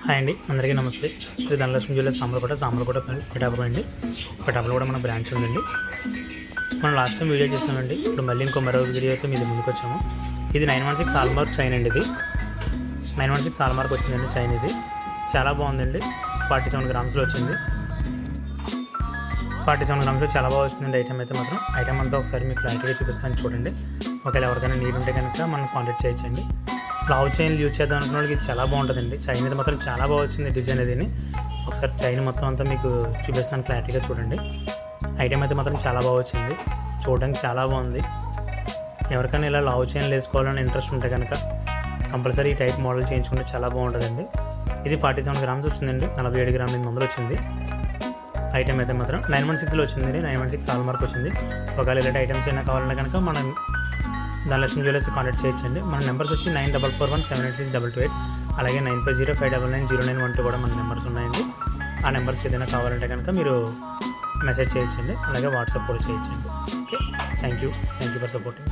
Hi అండి, అందరికీ నమస్తే. శ్రీ ధనలక్ష్మి జ్యువెలర్స్ సామర్లకోట పిఠాపురం అండి. పిఠాపురం కూడా మన బ్రాంచ్ ఉందండి. మనం లాస్ట్ టైం వీడియో చేసామండి. ఇప్పుడు మళ్ళీ మరో వీడియో అయితే మీద ముందుకు వచ్చాము. ఇది 916 హాల్మార్క్ చైన్ అండి. ఇది 916 హాల్మార్క్ వచ్చిందండి చైన్. ఇది చాలా బాగుందండి. 47 గ్రామ్స్లో వచ్చింది. 47 గ్రామ్స్లో చాలా బాగా వచ్చిందండి. ఐటమ్ అంతా ఒకసారి మీకు క్లారిటీగా చూపిస్తాను చూడండి. ఒకవేళ ఎవరికైనా నీడ్ ఉంటే కనుక మనం కాంటాక్ట్ చేయొచ్చండి. లావ్ చైన్ యూజ్ చేద్దాం అనుకున్న వాళ్ళకి ఇది చాలా బాగుంటుందండి. చైన్ అయితే మాత్రం చాలా బాగా వచ్చింది డిజైన్ అది. ఒకసారి చైన్ మొత్తం అంతా మీకు చూపిస్తాను క్లారిటీగా చూడండి. ఐటమ్ అయితే మాత్రం చాలా బాగా వచ్చింది. చూడడానికి చాలా బాగుంది. ఎవరికైనా ఇలా లావ్ చైన్లు వేసుకోవాలని ఇంట్రెస్ట్ ఉంటే కనుక కంపల్సరీ ఈ టైప్ మోడల్ చేయించుకుంటే చాలా బాగుంటుందండి. ఇది 47 గ్రామ్స్ వచ్చిందండి. 47 గ్రాముల 800 వచ్చింది. ఐటమ్ అయితే మాత్రం 916లో వచ్చిందండి. 916 హాల్మార్క్ వచ్చింది. ఒకవేళ ఇలాంటి ఐటమ్స్ అయినా కావాలంటే కనుక మనం ధనలక్ష్మి జ్యువెలర్స్ కాంటాక్ట్ చేయొచ్చండి. మన నెంబర్స్ వచ్చి 9441786228, అలాగే 9505990912 కూడా మన నెంబర్స్ ఉన్నాయండి. ఆ నెంబర్స్కి ఏదైనా కావాలంటే కనుక మీరు మెసేజ్ చేయొచ్చండి. అలాగే వాట్సాప్ కూడా చేయొచ్చండి. Okay, thank you for supporting.